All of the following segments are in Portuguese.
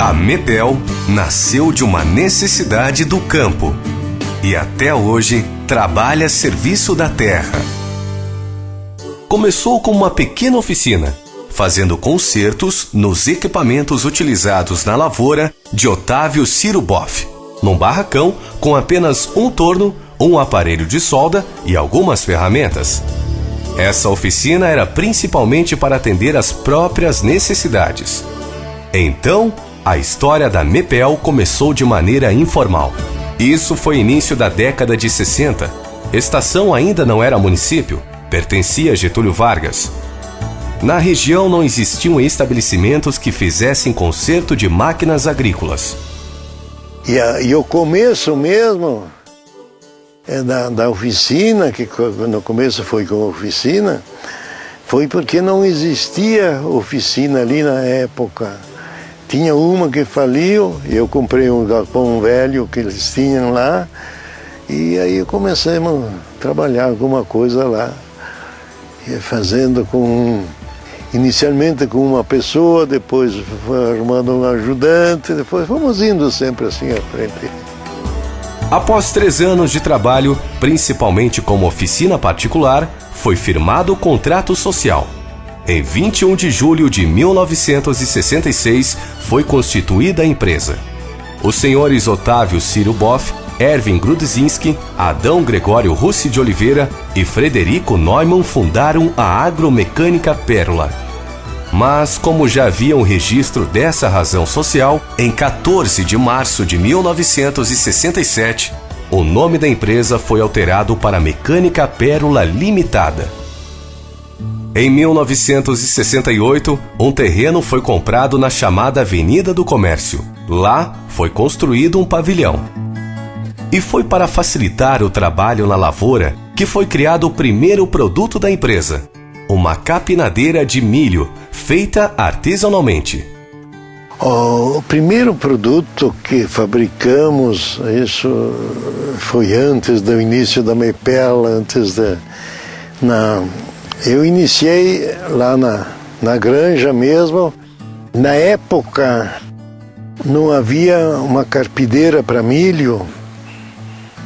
A Mepel nasceu de uma necessidade do campo e até hoje trabalha a serviço da terra. Começou com uma pequena oficina, fazendo consertos nos equipamentos utilizados na lavoura de Otávio Ciro Boff, num barracão com apenas um torno, um aparelho de solda e algumas ferramentas. Essa oficina era principalmente para atender às próprias necessidades. Então, a história da Mepel começou de maneira informal. Isso foi início da década de 60. Estação ainda não era município, pertencia a Getúlio Vargas. Na região não existiam estabelecimentos que fizessem conserto de máquinas agrícolas. E o começo mesmo da oficina, que no começo foi com oficina, foi porque não existia oficina ali na época. Tinha uma que faliu, eu comprei um galpão velho que eles tinham lá, e aí começamos a trabalhar alguma coisa lá, fazendo inicialmente com uma pessoa, depois arrumando um ajudante, depois fomos indo sempre assim à frente. Após 3 anos de trabalho, principalmente como oficina particular, foi firmado o contrato social. Em 21 de julho de 1966, foi constituída a empresa. Os senhores Otávio Ciro Boff, Erwin Grudzinski, Adão Gregório Russi de Oliveira e Frederico Neumann fundaram a Agromecânica Pérola. Mas, como já havia um registro dessa razão social, em 14 de março de 1967, o nome da empresa foi alterado para Mecânica Pérola Limitada. Em 1968, um terreno foi comprado na chamada Avenida do Comércio. Lá, foi construído um pavilhão. E foi para facilitar o trabalho na lavoura que foi criado o primeiro produto da empresa, uma capinadeira de milho, feita artesanalmente. O primeiro produto que fabricamos, isso foi antes do início da Mepel, eu iniciei lá na granja mesmo. Na época não havia uma carpideira para milho,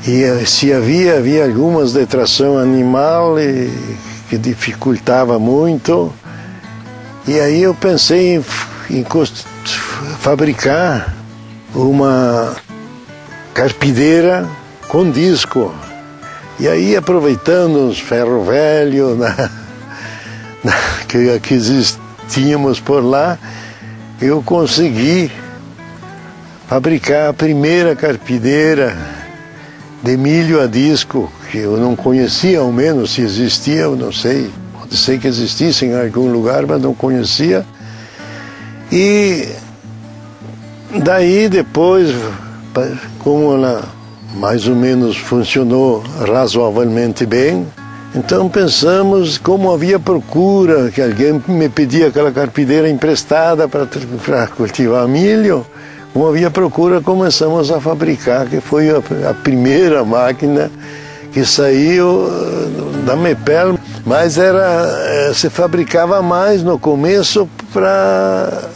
e se havia algumas de tração animal que dificultava muito. E aí eu pensei em fabricar uma carpideira com disco. E aí, aproveitando os ferro velho que existíamos por lá, eu consegui fabricar a primeira carpideira de milho a disco, que eu não conhecia, ao menos se existia, eu não sei. Pode ser que existisse em algum lugar, mas não conhecia. E daí depois, como ela mais ou menos funcionou razoavelmente bem, então pensamos, como havia procura, que alguém me pedia aquela carpideira emprestada para cultivar milho, como havia procura, começamos a fabricar, que foi a primeira máquina que saiu da Mepel, mas se fabricava mais no começo para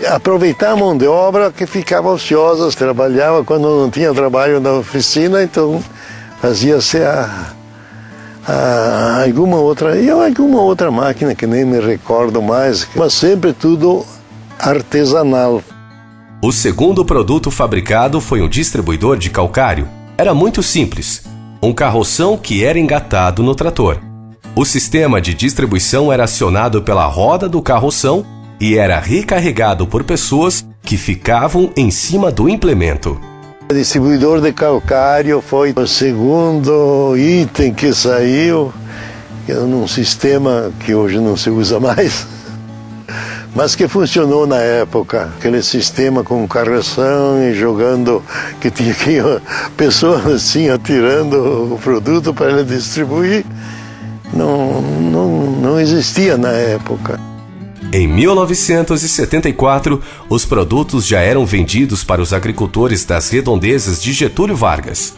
aproveitar a mão de obra que ficava ociosa, trabalhava quando não tinha trabalho na oficina, então fazia-se alguma outra máquina que nem me recordo mais, mas sempre tudo artesanal. O segundo produto fabricado foi um distribuidor de calcário. Era muito simples, um carroção que era engatado no trator. O sistema de distribuição era acionado pela roda do carroção e era recarregado por pessoas que ficavam em cima do implemento. O distribuidor de calcário foi o segundo item que saiu, num sistema que hoje não se usa mais, mas que funcionou na época. Aquele sistema com carroção e jogando, que tinha pessoas assim atirando o produto para ele distribuir, não existia na época. Em 1974, os produtos já eram vendidos para os agricultores das redondezas de Getúlio Vargas.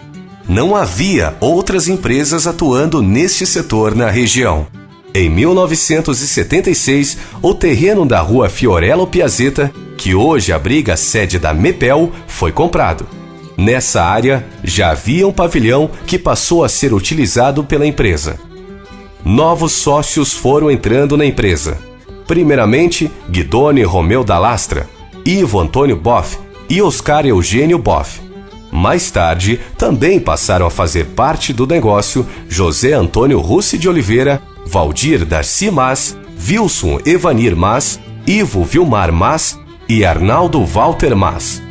Não havia outras empresas atuando neste setor na região. Em 1976, o terreno da rua Fiorello Piazzetta que hoje abriga a sede da Mepel, foi comprado. Nessa área, já havia um pavilhão que passou a ser utilizado pela empresa. Novos sócios foram entrando na empresa. Primeiramente, Guidoni Romeu da Lastra, Ivo Antônio Boff e Oscar Eugênio Boff. Mais tarde, também passaram a fazer parte do negócio José Antônio Russi de Oliveira, Valdir Darcy Mas, Wilson Evanir Mas, Ivo Vilmar Mas e Arnaldo Walter Mas.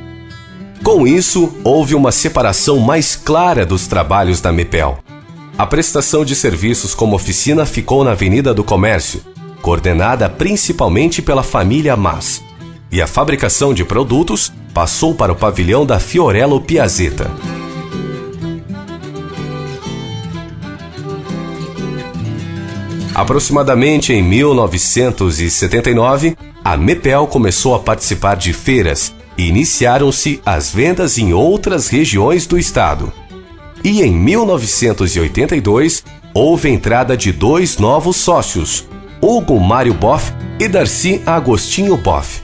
Com isso, houve uma separação mais clara dos trabalhos da Mepel. A prestação de serviços como oficina ficou na Avenida do Comércio, coordenada principalmente pela família Mas, e a fabricação de produtos passou para o pavilhão da Fiorello Piazzetta. Aproximadamente em 1979, a Mepel começou a participar de feiras e iniciaram-se as vendas em outras regiões do estado. E em 1982, houve a entrada de 2 novos sócios, Hugo Mário Boff e Darcy Agostinho Boff.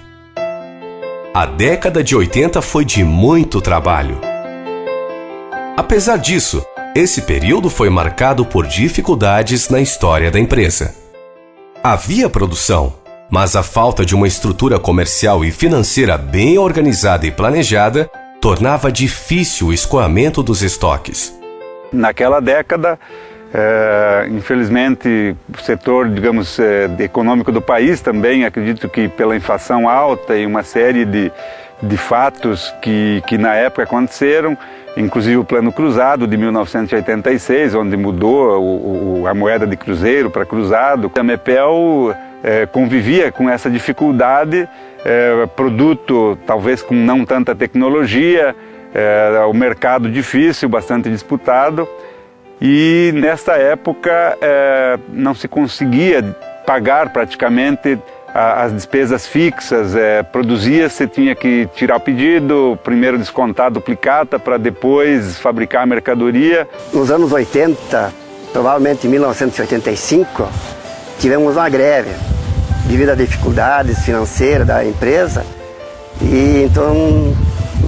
A década de 80 foi de muito trabalho. Apesar disso, esse período foi marcado por dificuldades na história da empresa. Havia produção, mas a falta de uma estrutura comercial e financeira bem organizada e planejada tornava difícil o escoamento dos estoques. Naquela década, infelizmente, o setor, digamos, econômico do país também, acredito que pela inflação alta e uma série de fatos que na época aconteceram, inclusive o Plano Cruzado de 1986, onde mudou a moeda de cruzeiro para cruzado. A Mepel convivia com essa dificuldade, produto talvez com não tanta tecnologia, o mercado difícil, bastante disputado, e nesta época não se conseguia pagar praticamente as despesas fixas, produzia-se, tinha que tirar o pedido, primeiro descontar a duplicata para depois fabricar a mercadoria. Nos anos 80, provavelmente em 1985, tivemos uma greve devido a dificuldades financeiras da empresa, e então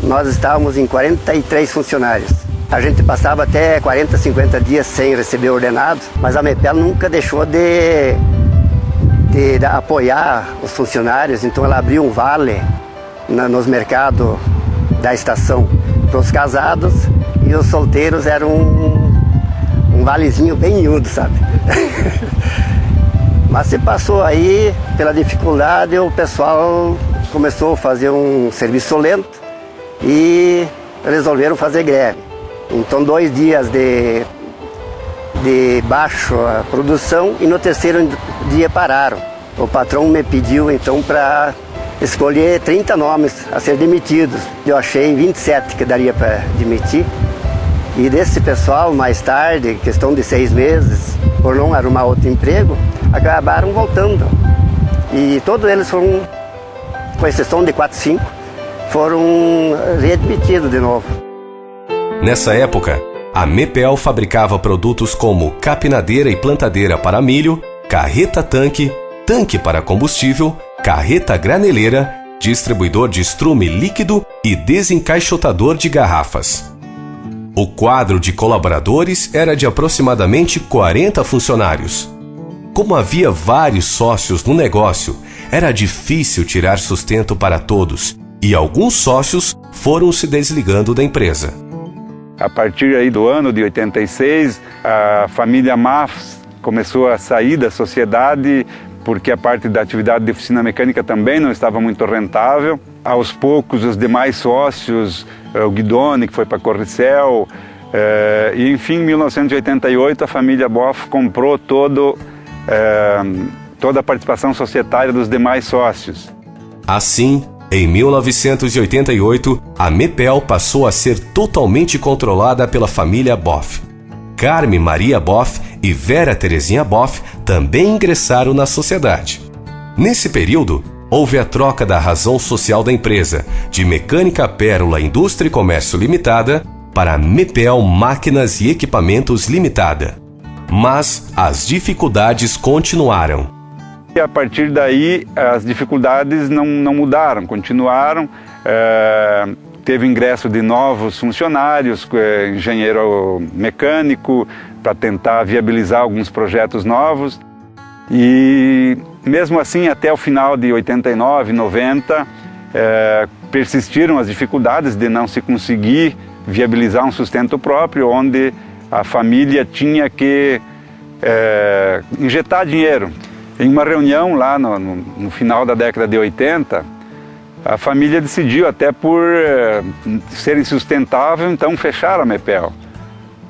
nós estávamos em 43 funcionários. A gente passava até 40, 50 dias sem receber ordenado, mas a Mepel nunca deixou de apoiar os funcionários, então ela abriu um vale nos mercados da estação para os casados, e os solteiros eram um valezinho bem miúdo, sabe? Mas se passou aí, pela dificuldade, o pessoal começou a fazer um serviço lento e resolveram fazer greve. Então 2 dias de baixa produção, e no terceiro dia pararam. O patrão me pediu então para escolher 30 nomes a ser demitidos. Eu achei 27 que daria para demitir. E desse pessoal, mais tarde, questão de 6 meses, por não arrumar outro emprego, acabaram voltando. E todos eles foram, com exceção de 4, 5, foram readmitidos de novo. Nessa época, a Mepel fabricava produtos como capinadeira e plantadeira para milho, carreta-tanque, tanque para combustível, carreta graneleira, distribuidor de estrume líquido e desencaixotador de garrafas. O quadro de colaboradores era de aproximadamente 40 funcionários. Como havia vários sócios no negócio, era difícil tirar sustento para todos, e alguns sócios foram se desligando da empresa. A partir aí do ano de 86, a família Mas começou a sair da sociedade, porque a parte da atividade de oficina mecânica também não estava muito rentável. Aos poucos, os demais sócios, o Guidoni, que foi para a Corricel, e enfim, em 1988, a família Boff comprou toda a participação societária dos demais sócios. Assim, em 1988, a Mepel passou a ser totalmente controlada pela família Boff. Carme Maria Boff e Vera Terezinha Boff também ingressaram na sociedade. Nesse período, houve a troca da razão social da empresa, de Mecânica Pérola Indústria e Comércio Limitada para a Mepel Máquinas e Equipamentos Limitada. Mas as dificuldades continuaram. E a partir daí as dificuldades não mudaram, continuaram. Teve ingresso de novos funcionários, engenheiro mecânico, para tentar viabilizar alguns projetos novos. E mesmo assim, até o final de 89, 90, persistiram as dificuldades de não se conseguir viabilizar um sustento próprio, onde a família tinha que injetar dinheiro. Em uma reunião lá no final da década de 80, a família decidiu, até por ser insustentável, então fechar a Mepel.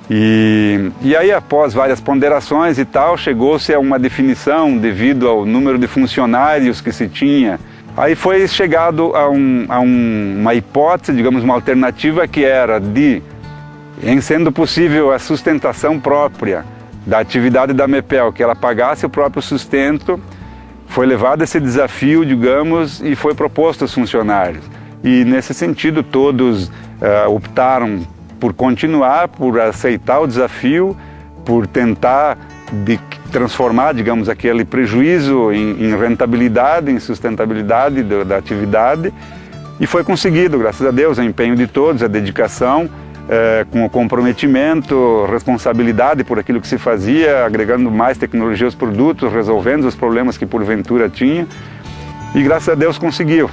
E aí, após várias ponderações e tal, chegou-se a uma definição devido ao número de funcionários que se tinha. Aí foi chegado a uma hipótese, digamos, uma alternativa que era de, em sendo possível a sustentação própria da atividade da Mepel, que ela pagasse o próprio sustento. Foi levado esse desafio, digamos, e foi proposto aos funcionários. E nesse sentido todos optaram por continuar, por aceitar o desafio, por tentar transformar, digamos, aquele prejuízo em rentabilidade, em sustentabilidade da atividade. E foi conseguido, graças a Deus, o empenho de todos, a dedicação, com o comprometimento, responsabilidade por aquilo que se fazia, agregando mais tecnologia aos produtos, resolvendo os problemas que porventura tinha, e graças a Deus conseguiu.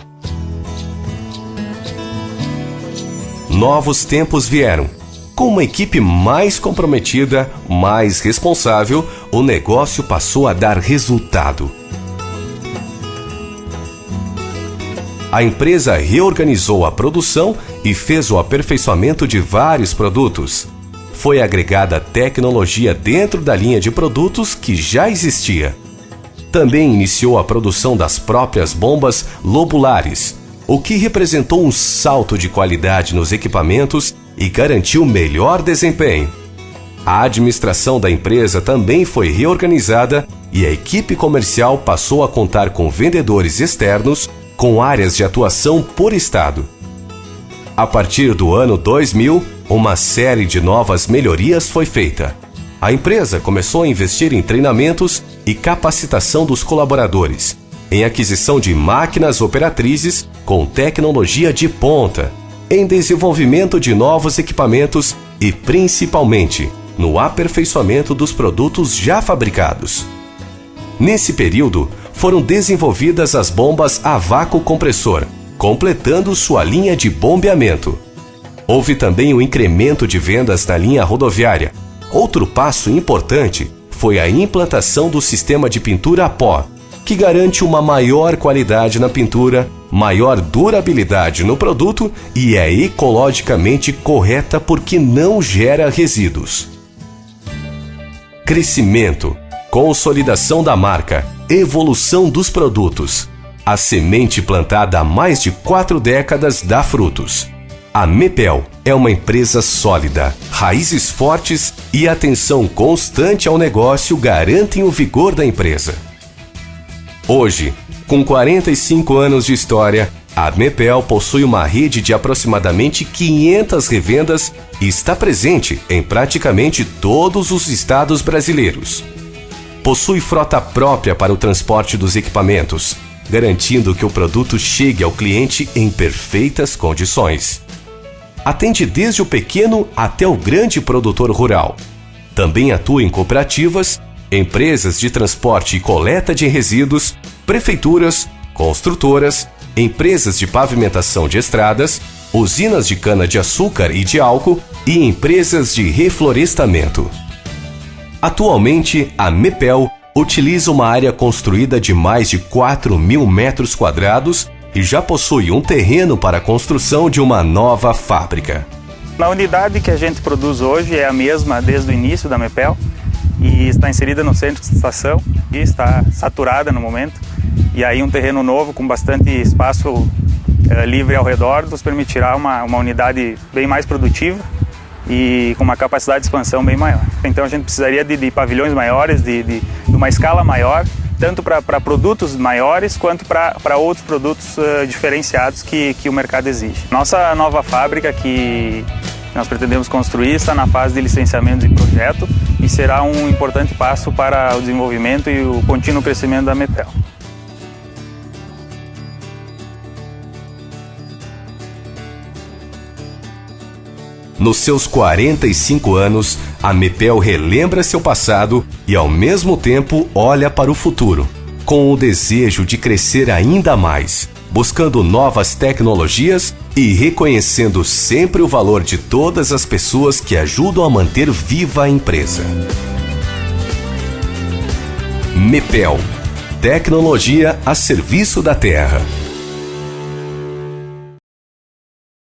Novos tempos vieram. Com uma equipe mais comprometida, mais responsável, o negócio passou a dar resultado. A empresa reorganizou a produção e fez o aperfeiçoamento de vários produtos. Foi agregada tecnologia dentro da linha de produtos que já existia. Também iniciou a produção das próprias bombas lobulares, o que representou um salto de qualidade nos equipamentos e garantiu melhor desempenho. A administração da empresa também foi reorganizada e a equipe comercial passou a contar com vendedores externos com áreas de atuação por estado. A partir do ano 2000, uma série de novas melhorias foi feita. A empresa começou a investir em treinamentos e capacitação dos colaboradores, em aquisição de máquinas operatrizes com tecnologia de ponta, em desenvolvimento de novos equipamentos e, principalmente, no aperfeiçoamento dos produtos já fabricados. Nesse período, foram desenvolvidas as bombas a vácuo compressor, completando sua linha de bombeamento. Houve também o incremento de vendas na linha rodoviária. Outro passo importante foi a implantação do sistema de pintura a pó, que garante uma maior qualidade na pintura, maior durabilidade no produto e é ecologicamente correta porque não gera resíduos. Crescimento, consolidação da marca, evolução dos produtos. A semente plantada há mais de 4 décadas dá frutos. A Mepel é uma empresa sólida, raízes fortes e atenção constante ao negócio garantem o vigor da empresa. Hoje, com 45 anos de história, a Mepel possui uma rede de aproximadamente 500 revendas e está presente em praticamente todos os estados brasileiros. Possui frota própria para o transporte dos equipamentos, garantindo que o produto chegue ao cliente em perfeitas condições. Atende desde o pequeno até o grande produtor rural. Também atua em cooperativas, empresas de transporte e coleta de resíduos, prefeituras, construtoras, empresas de pavimentação de estradas, usinas de cana-de-açúcar e de álcool e empresas de reflorestamento. Atualmente, a Mepel utiliza uma área construída de mais de 4.000 metros quadrados e já possui um terreno para a construção de uma nova fábrica. A unidade que a gente produz hoje é a mesma desde o início da Mepel e está inserida no centro de estação e está saturada no momento. E aí um terreno novo com bastante espaço livre ao redor nos permitirá uma unidade bem mais produtiva e com uma capacidade de expansão bem maior. Então a gente precisaria de pavilhões maiores, de uma escala maior, tanto para produtos maiores quanto para outros produtos diferenciados que o mercado exige. Nossa nova fábrica que nós pretendemos construir está na fase de licenciamento de projeto e será um importante passo para o desenvolvimento e o contínuo crescimento da Mepel. Nos seus 45 anos, a Mepel relembra seu passado e, ao mesmo tempo, olha para o futuro, com o desejo de crescer ainda mais, buscando novas tecnologias e reconhecendo sempre o valor de todas as pessoas que ajudam a manter viva a empresa. Mepel, tecnologia a serviço da terra.